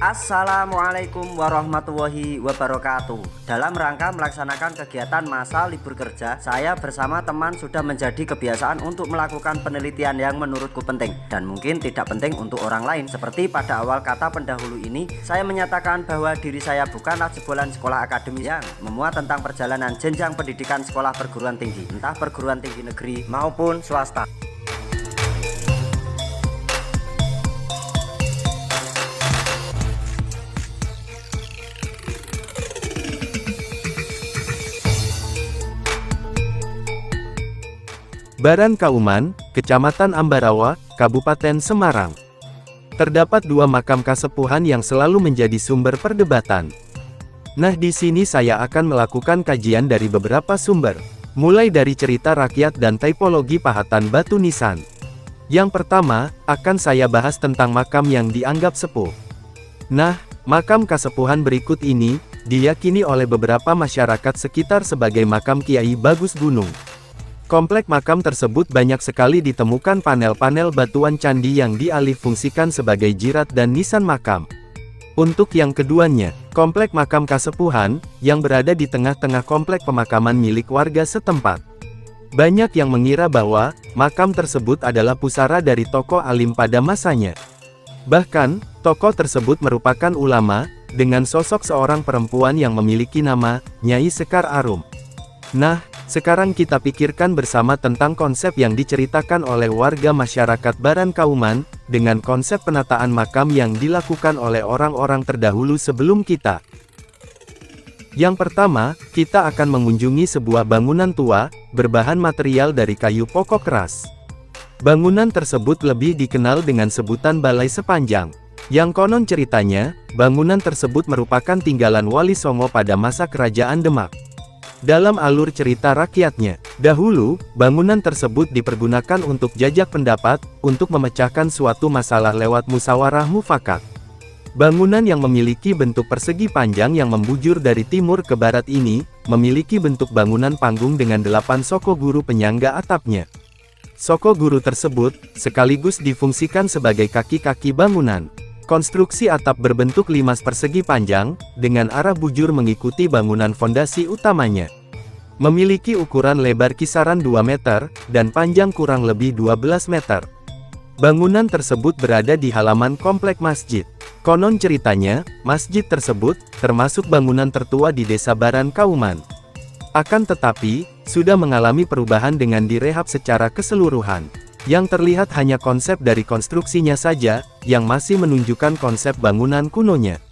Assalamualaikum warahmatullahi wabarakatuh. Dalam rangka melaksanakan kegiatan masa libur kerja, saya bersama teman sudah menjadi kebiasaan untuk melakukan penelitian yang menurutku penting dan mungkin tidak penting untuk orang lain. Seperti pada awal kata pendahulu ini, saya menyatakan bahwa diri saya bukanlah jebolan sekolah akademis yang memuat tentang perjalanan jenjang pendidikan sekolah perguruan tinggi, entah perguruan tinggi negeri maupun swasta. Baran Kauman, Kecamatan Ambarawa, Kabupaten Semarang. Terdapat dua makam kasepuhan yang selalu menjadi sumber perdebatan. Nah, di sini saya akan melakukan kajian dari beberapa sumber, mulai dari cerita rakyat dan tipologi pahatan batu nisan. Yang pertama, akan saya bahas tentang makam yang dianggap sepuh. Nah, makam kasepuhan berikut ini diyakini oleh beberapa masyarakat sekitar sebagai makam Kiai Bagus Gunung. Komplek makam tersebut banyak sekali ditemukan panel-panel batuan candi yang dialihfungsikan sebagai jirat dan nisan makam. Untuk yang keduanya, komplek makam kasepuhan, yang berada di tengah-tengah komplek pemakaman milik warga setempat. Banyak yang mengira bahwa makam tersebut adalah pusara dari tokoh alim pada masanya. Bahkan, tokoh tersebut merupakan ulama, dengan sosok seorang perempuan yang memiliki nama Nyai Sekar Arum. Nah, sekarang kita pikirkan bersama tentang konsep yang diceritakan oleh warga masyarakat Baran Kauman, dengan konsep penataan makam yang dilakukan oleh orang-orang terdahulu sebelum kita. Yang pertama, kita akan mengunjungi sebuah bangunan tua, berbahan material dari kayu pokok keras. Bangunan tersebut lebih dikenal dengan sebutan Balai Sepanjang, yang konon ceritanya, bangunan tersebut merupakan tinggalan Wali Songo pada masa Kerajaan Demak. Dalam alur cerita rakyatnya, dahulu, bangunan tersebut dipergunakan untuk jajak pendapat, untuk memecahkan suatu masalah lewat musyawarah mufakat. Bangunan yang memiliki bentuk persegi panjang yang membujur dari timur ke barat ini, memiliki bentuk bangunan panggung dengan 8 soko guru penyangga atapnya. Soko guru tersebut, sekaligus difungsikan sebagai kaki-kaki bangunan. Konstruksi atap berbentuk limas persegi panjang, dengan arah bujur mengikuti bangunan fondasi utamanya. Memiliki ukuran lebar kisaran 2 meter, dan panjang kurang lebih 12 meter. Bangunan tersebut berada di halaman komplek masjid. Konon ceritanya, masjid tersebut, termasuk bangunan tertua di desa Baran Kauman. Akan tetapi, sudah mengalami perubahan dengan direhab secara keseluruhan. Yang terlihat hanya konsep dari konstruksinya saja, yang masih menunjukkan konsep bangunan kunonya.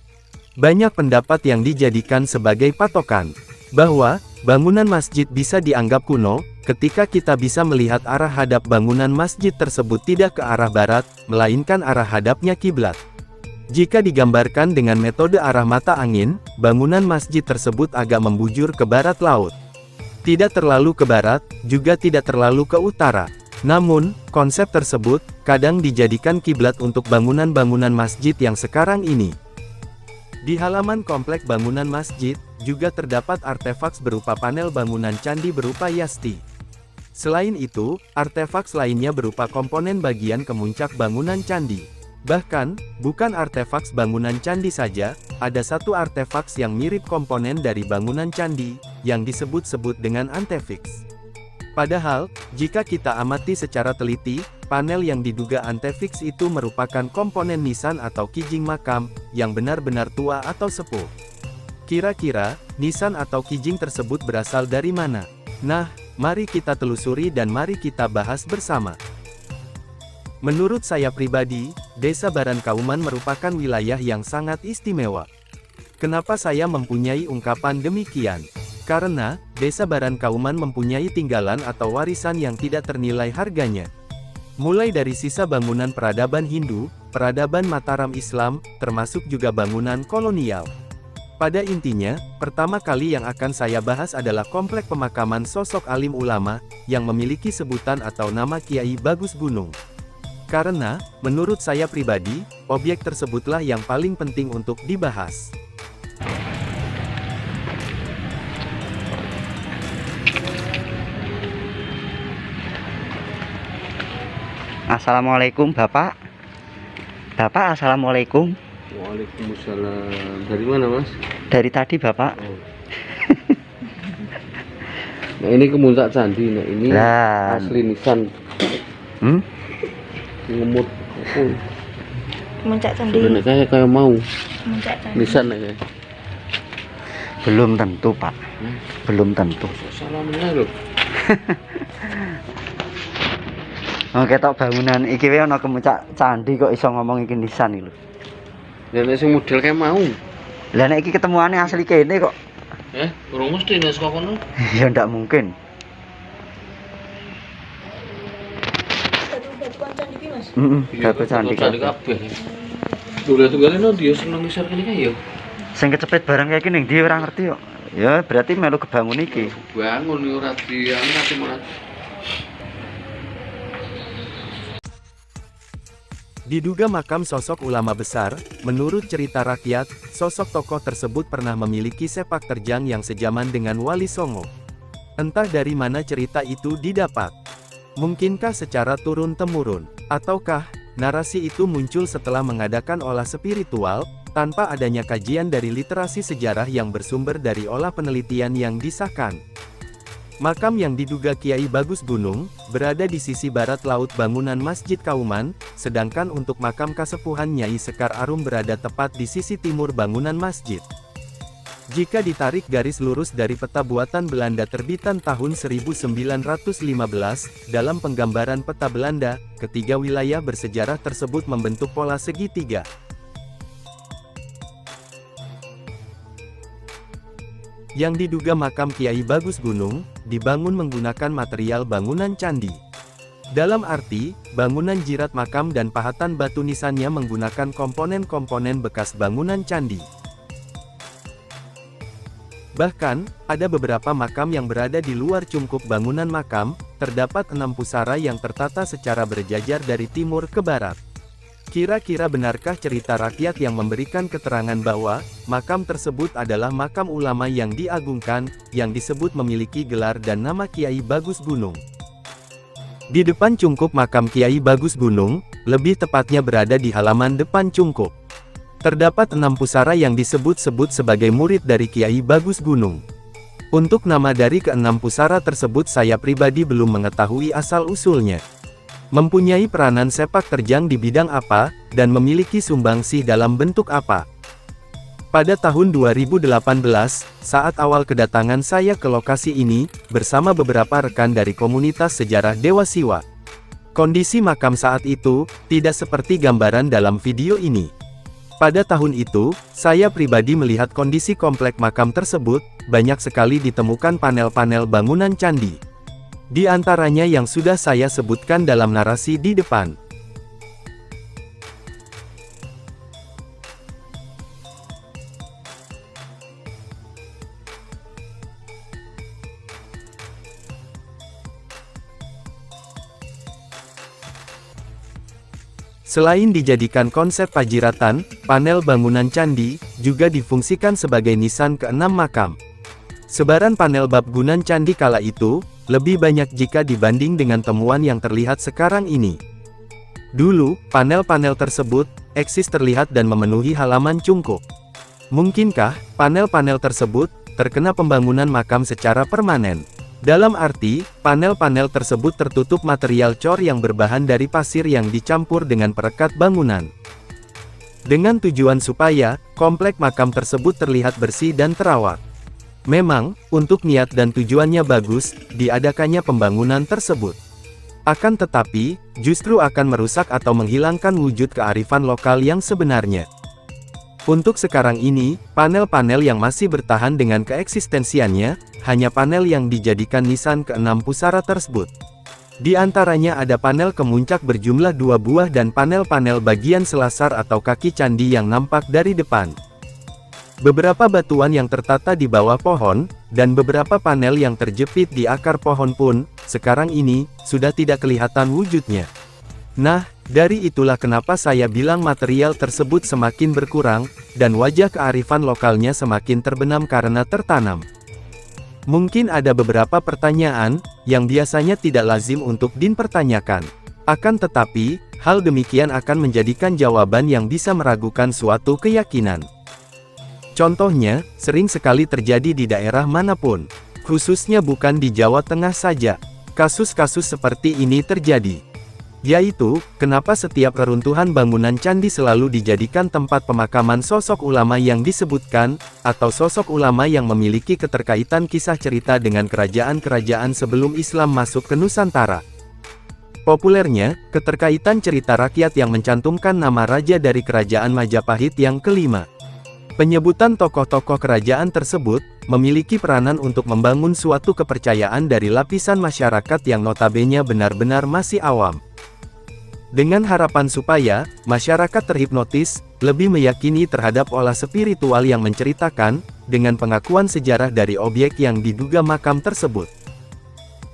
Banyak pendapat yang dijadikan sebagai patokan, bahwa, bangunan masjid bisa dianggap kuno, ketika kita bisa melihat arah hadap bangunan masjid tersebut tidak ke arah barat, melainkan arah hadapnya kiblat. Jika digambarkan dengan metode arah mata angin, bangunan masjid tersebut agak membujur ke barat laut. Tidak terlalu ke barat, juga tidak terlalu ke utara. Namun, konsep tersebut, kadang dijadikan kiblat untuk bangunan-bangunan masjid yang sekarang ini. Di halaman komplek bangunan masjid, juga terdapat artefak berupa panel bangunan candi berupa yasti. Selain itu, artefak lainnya berupa komponen bagian kemuncak bangunan candi. Bahkan, bukan artefak bangunan candi saja, ada satu artefak yang mirip komponen dari bangunan candi, yang disebut-sebut dengan antefix. Padahal, jika kita amati secara teliti, panel yang diduga antefix itu merupakan komponen nisan atau kijing makam, yang benar-benar tua atau sepuh. Kira-kira, nisan atau kijing tersebut berasal dari mana? Nah, mari kita telusuri dan mari kita bahas bersama. Menurut saya pribadi, Desa Baran Kauman merupakan wilayah yang sangat istimewa. Kenapa saya mempunyai ungkapan demikian? Karena, Desa Baran Kauman mempunyai tinggalan atau warisan yang tidak ternilai harganya. Mulai dari sisa bangunan peradaban Hindu, peradaban Mataram Islam, termasuk juga bangunan kolonial. Pada intinya, pertama kali yang akan saya bahas adalah komplek pemakaman sosok alim ulama, yang memiliki sebutan atau nama Kiai Bagus Gunung. Karena, menurut saya pribadi, objek tersebutlah yang paling penting untuk dibahas. Assalamualaikum Bapak. Bapak, assalamualaikum. Waalaikumsalam. Dari mana, Mas? Dari tadi, Bapak. Oh. Nah, ini kemuncak candi. Nah, ini asli nisan. Ngemut. Oh. Puncak candi. Sebenarnya kayak mau. Puncak candi. Nisan ya. Belum tentu, Pak. Belum tentu. Salamnya loh. Oh, ketok bangunan iki wae ana kemuncak candi kok iso ngomong iki nisan iki lho. Dan sing model kayak mau. Lah nek iki ketemuane asli kene kok. Urung mesti nek saka kono. Ya ndak mungkin. Batu-batuan candi iki, Mas. Batu candi kabeh. Tunggal-tunggale no dia seneng ngisor kene kae ya. Sing kecepet barang kayak gini dia ora ngerti kok. Ya berarti melu kebangun iki. Bangun ora diangkat malah. Diduga makam sosok ulama besar, menurut cerita rakyat, sosok tokoh tersebut pernah memiliki sepak terjang yang sejaman dengan Wali Songo. Entah dari mana cerita itu didapat. Mungkinkah secara turun-temurun, ataukah narasi itu muncul setelah mengadakan olah spiritual, tanpa adanya kajian dari literasi sejarah yang bersumber dari olah penelitian yang disahkan. Makam yang diduga Kiai Bagus Gunung, berada di sisi barat laut bangunan Masjid Kauman, sedangkan untuk makam kasepuhan Nyai Sekar Arum berada tepat di sisi timur bangunan masjid. Jika ditarik garis lurus dari peta buatan Belanda terbitan tahun 1915, dalam penggambaran peta Belanda, ketiga wilayah bersejarah tersebut membentuk pola segitiga. Yang diduga makam Kiai Bagus Gunung, dibangun menggunakan material bangunan candi. Dalam arti, bangunan jirat makam dan pahatan batu nisannya menggunakan komponen-komponen bekas bangunan candi. Bahkan, ada beberapa makam yang berada di luar cungkup bangunan makam, terdapat 6 pusara yang tertata secara berjajar dari timur ke barat. Kira-kira benarkah cerita rakyat yang memberikan keterangan bahwa makam tersebut adalah makam ulama yang diagungkan, yang disebut memiliki gelar dan nama Kiai Bagus Gunung? Di depan cungkup makam Kiai Bagus Gunung, lebih tepatnya berada di halaman depan cungkup, terdapat 6 pusara yang disebut-sebut sebagai murid dari Kiai Bagus Gunung. Untuk nama dari ke-6 pusara tersebut saya pribadi belum mengetahui asal-usulnya. Mempunyai peranan sepak terjang di bidang apa, dan memiliki sumbangsih dalam bentuk apa. Pada tahun 2018, saat awal kedatangan saya ke lokasi ini, bersama beberapa rekan dari komunitas sejarah Dewa Siwa. Kondisi makam saat itu, tidak seperti gambaran dalam video ini. Pada tahun itu, saya pribadi melihat kondisi komplek makam tersebut, banyak sekali ditemukan panel-panel bangunan candi. Di antaranya yang sudah saya sebutkan dalam narasi di depan. Selain dijadikan konsep pajiratan, panel bangunan candi juga difungsikan sebagai nisan ke-6 makam. Sebaran panel bab gunan candi kala itu lebih banyak jika dibanding dengan temuan yang terlihat sekarang ini. Dulu, panel-panel tersebut eksis terlihat dan memenuhi halaman cungkup. Mungkinkah panel-panel tersebut terkena pembangunan makam secara permanen? Dalam arti, panel-panel tersebut tertutup material cor yang berbahan dari pasir yang dicampur dengan perekat bangunan. Dengan tujuan supaya komplek makam tersebut terlihat bersih dan terawat. Memang, untuk niat dan tujuannya bagus, diadakannya pembangunan tersebut. Akan tetapi, justru akan merusak atau menghilangkan wujud kearifan lokal yang sebenarnya. Untuk sekarang ini, panel-panel yang masih bertahan dengan keeksistensiannya, hanya panel yang dijadikan nisan ke-6 pusara tersebut. Di antaranya ada panel kemuncak berjumlah 2 buah dan panel-panel bagian selasar atau kaki candi yang nampak dari depan. Beberapa batuan yang tertata di bawah pohon, dan beberapa panel yang terjepit di akar pohon pun, sekarang ini, sudah tidak kelihatan wujudnya. Nah, dari itulah kenapa saya bilang material tersebut semakin berkurang, dan wajah kearifan lokalnya semakin terbenam karena tertanam. Mungkin ada beberapa pertanyaan, yang biasanya tidak lazim untuk dipertanyakan. Akan tetapi, hal demikian akan menjadikan jawaban yang bisa meragukan suatu keyakinan. Contohnya, sering sekali terjadi di daerah manapun, khususnya bukan di Jawa Tengah saja. Kasus-kasus seperti ini terjadi, yaitu, kenapa setiap reruntuhan bangunan candi selalu dijadikan tempat pemakaman sosok ulama yang disebutkan, atau sosok ulama yang memiliki keterkaitan kisah cerita dengan kerajaan-kerajaan sebelum Islam masuk ke Nusantara. Populernya, keterkaitan cerita rakyat yang mencantumkan nama raja dari kerajaan Majapahit yang kelima. Penyebutan tokoh-tokoh kerajaan tersebut, memiliki peranan untuk membangun suatu kepercayaan dari lapisan masyarakat yang notabene benar-benar masih awam. Dengan harapan supaya, masyarakat terhipnotis, lebih meyakini terhadap olah spiritual yang menceritakan, dengan pengakuan sejarah dari objek yang diduga makam tersebut.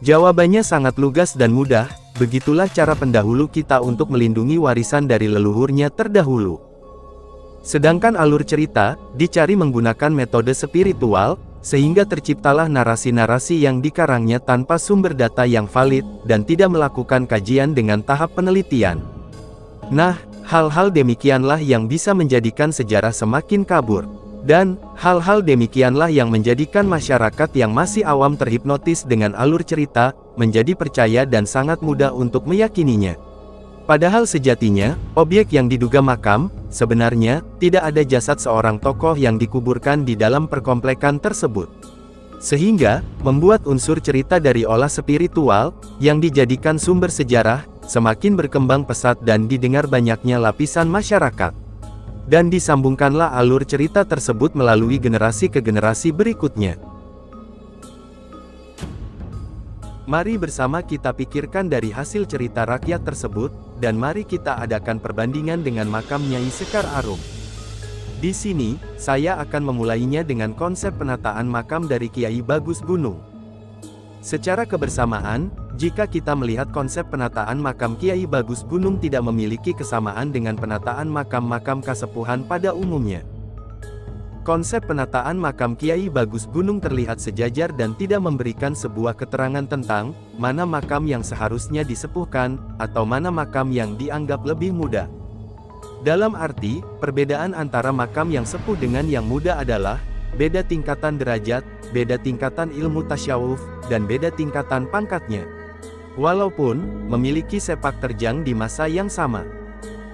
Jawabannya sangat lugas dan mudah, begitulah cara pendahulu kita untuk melindungi warisan dari leluhurnya terdahulu. Sedangkan alur cerita, dicari menggunakan metode spiritual, sehingga terciptalah narasi-narasi yang dikarangnya tanpa sumber data yang valid, dan tidak melakukan kajian dengan tahap penelitian. Nah, hal-hal demikianlah yang bisa menjadikan sejarah semakin kabur. Dan, hal-hal demikianlah yang menjadikan masyarakat yang masih awam terhipnotis dengan alur cerita, menjadi percaya dan sangat mudah untuk meyakininya. Padahal sejatinya, objek yang diduga makam, sebenarnya, tidak ada jasad seorang tokoh yang dikuburkan di dalam perkomplekan tersebut. Sehingga, membuat unsur cerita dari olah spiritual, yang dijadikan sumber sejarah, semakin berkembang pesat dan didengar banyaknya lapisan masyarakat. Dan disambungkanlah alur cerita tersebut melalui generasi ke generasi berikutnya. Mari bersama kita pikirkan dari hasil cerita rakyat tersebut, dan mari kita adakan perbandingan dengan makam Nyai Sekar Arum. Di sini, saya akan memulainya dengan konsep penataan makam dari Kiai Bagus Gunung. Secara kebersamaan, jika kita melihat konsep penataan makam Kiai Bagus Gunung tidak memiliki kesamaan dengan penataan makam-makam kasepuhan pada umumnya. Konsep penataan makam Kiai Bagus Gunung terlihat sejajar dan tidak memberikan sebuah keterangan tentang mana makam yang seharusnya disepuhkan, atau mana makam yang dianggap lebih muda. Dalam arti, perbedaan antara makam yang sepuh dengan yang muda adalah beda tingkatan derajat, beda tingkatan ilmu tasyawuf, dan beda tingkatan pangkatnya. Walaupun memiliki sepak terjang di masa yang sama.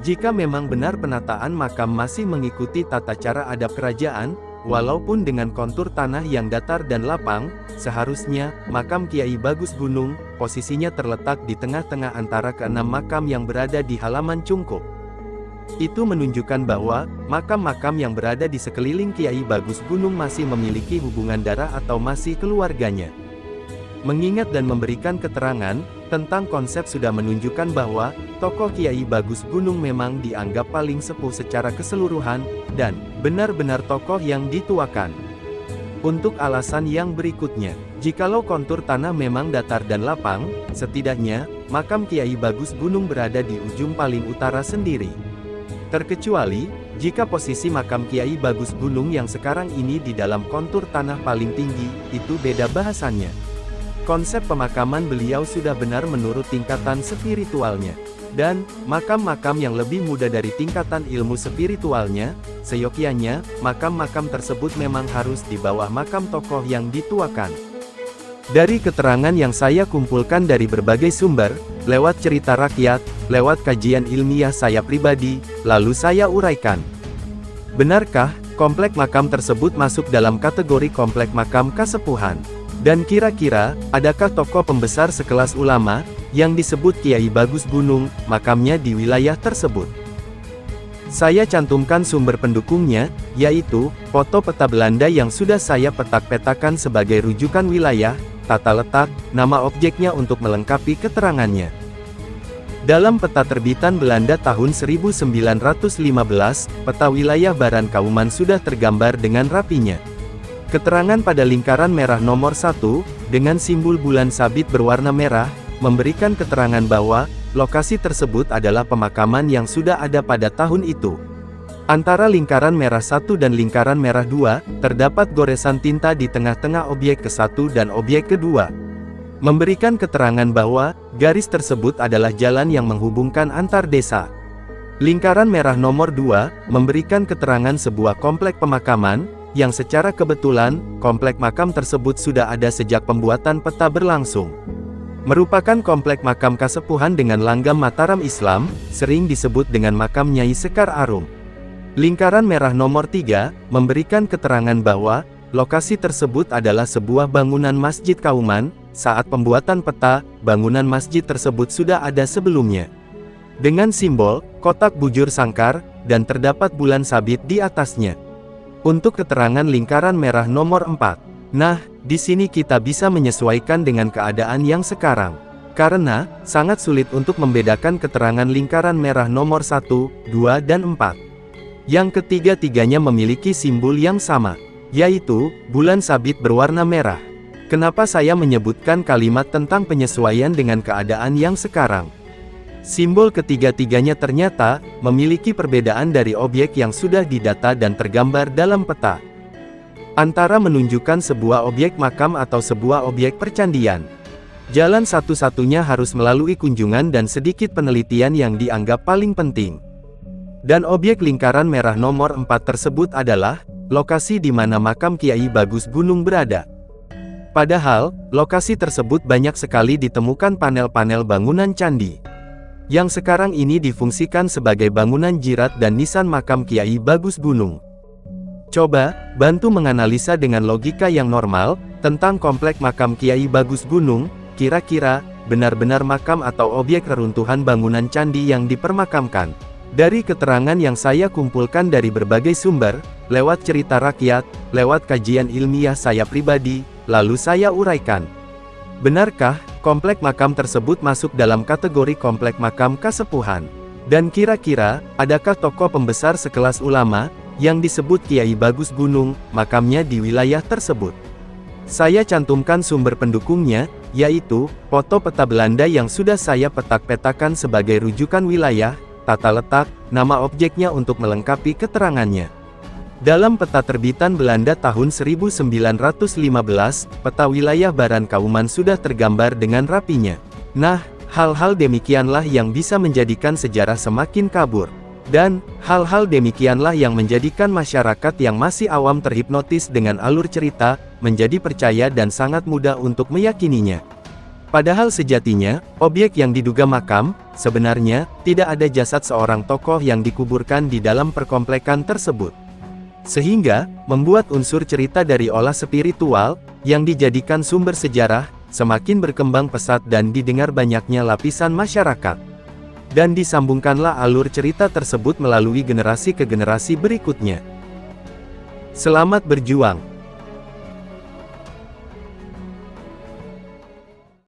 Jika memang benar penataan makam masih mengikuti tata cara adab kerajaan, walaupun dengan kontur tanah yang datar dan lapang, seharusnya makam Kiai Bagus Gunung posisinya terletak di tengah-tengah antara keenam makam yang berada di halaman cungkup. Itu menunjukkan bahwa makam-makam yang berada di sekeliling Kiai Bagus Gunung masih memiliki hubungan darah atau masih keluarganya. Mengingat dan memberikan keterangan tentang konsep sudah menunjukkan bahwa tokoh Kiai Bagus Gunung memang dianggap paling sepuh secara keseluruhan, dan benar-benar tokoh yang dituakan. Untuk alasan yang berikutnya, jikalau kontur tanah memang datar dan lapang, setidaknya, makam Kiai Bagus Gunung berada di ujung paling utara sendiri. Terkecuali, jika posisi makam Kiai Bagus Gunung yang sekarang ini di dalam kontur tanah paling tinggi, itu beda bahasannya. Konsep pemakaman beliau sudah benar menurut tingkatan spiritualnya. Dan, makam-makam yang lebih muda dari tingkatan ilmu spiritualnya, seyogyanya, makam-makam tersebut memang harus di bawah makam tokoh yang dituakan. Dari keterangan yang saya kumpulkan dari berbagai sumber, lewat cerita rakyat, lewat kajian ilmiah saya pribadi, lalu saya uraikan. Benarkah, komplek makam tersebut masuk dalam kategori komplek makam kasepuhan? Dan kira-kira, adakah tokoh pembesar sekelas ulama, yang disebut Kiai Bagus Gunung, makamnya di wilayah tersebut? Saya cantumkan sumber pendukungnya, yaitu, foto peta Belanda yang sudah saya petak-petakan sebagai rujukan wilayah, tata letak, nama objeknya untuk melengkapi keterangannya. Dalam peta terbitan Belanda tahun 1915, peta wilayah Baran Kauman sudah tergambar dengan rapinya. Keterangan pada lingkaran merah nomor 1, dengan simbol bulan sabit berwarna merah, memberikan keterangan bahwa, lokasi tersebut adalah pemakaman yang sudah ada pada tahun itu. Antara lingkaran merah 1 dan lingkaran merah 2, terdapat goresan tinta di tengah-tengah objek ke-1 dan objek kedua. memberikan keterangan bahwa garis tersebut adalah jalan yang menghubungkan antar desa. Lingkaran merah nomor 2 memberikan keterangan sebuah komplek pemakaman, yang secara kebetulan, komplek makam tersebut sudah ada sejak pembuatan peta berlangsung. Merupakan komplek makam Kasepuhan dengan langgam Mataram Islam, sering disebut dengan makam Nyai Sekar Arum. Lingkaran merah nomor 3 memberikan keterangan bahwa lokasi tersebut adalah sebuah bangunan Masjid Kauman. Saat pembuatan peta, bangunan masjid tersebut sudah ada sebelumnya, dengan simbol kotak bujur sangkar, dan terdapat bulan sabit di atasnya. Untuk keterangan lingkaran merah nomor 4. Nah, di sini kita bisa menyesuaikan dengan keadaan yang sekarang. Karena, sangat sulit untuk membedakan keterangan lingkaran merah nomor 1, 2 dan 4. Yang ketiga-tiganya memiliki simbol yang sama, yaitu bulan sabit berwarna merah. Kenapa saya menyebutkan kalimat tentang penyesuaian dengan keadaan yang sekarang? Simbol ketiga-tiganya ternyata memiliki perbedaan dari objek yang sudah didata dan tergambar dalam peta. Antara menunjukkan sebuah objek makam atau sebuah objek percandian. Jalan satu-satunya harus melalui kunjungan dan sedikit penelitian yang dianggap paling penting. Dan objek lingkaran merah nomor 4 tersebut adalah lokasi di mana makam Kiai Bagus Gunung berada. Padahal, lokasi tersebut banyak sekali ditemukan panel-panel bangunan candi, yang sekarang ini difungsikan sebagai bangunan jirat dan nisan makam Kiai Bagus Gunung. Coba, bantu menganalisa dengan logika yang normal, tentang komplek makam Kiai Bagus Gunung, kira-kira, benar-benar makam atau objek reruntuhan bangunan candi yang dipermakamkan. Dari keterangan yang saya kumpulkan dari berbagai sumber, lewat cerita rakyat, lewat kajian ilmiah saya pribadi, lalu saya uraikan. Benarkah, komplek makam tersebut masuk dalam kategori komplek makam Kasepuhan? Dan kira-kira, adakah tokoh pembesar sekelas ulama, yang disebut Kiai Bagus Gunung, makamnya di wilayah tersebut? Saya cantumkan sumber pendukungnya, yaitu, foto peta Belanda yang sudah saya petak-petakan sebagai rujukan wilayah, tata letak, nama objeknya untuk melengkapi keterangannya. Dalam peta terbitan Belanda tahun 1915, peta wilayah Baran Kauman sudah tergambar dengan rapinya. Nah, hal-hal demikianlah yang bisa menjadikan sejarah semakin kabur. Dan, hal-hal demikianlah yang menjadikan masyarakat yang masih awam terhipnotis dengan alur cerita, menjadi percaya dan sangat mudah untuk meyakininya. Padahal sejatinya, objek yang diduga makam, sebenarnya, tidak ada jasad seorang tokoh yang dikuburkan di dalam perkomplekan tersebut. Sehingga, membuat unsur cerita dari olah spiritual, yang dijadikan sumber sejarah, semakin berkembang pesat dan didengar banyaknya lapisan masyarakat. Dan disambungkanlah alur cerita tersebut melalui generasi ke generasi berikutnya. Selamat berjuang!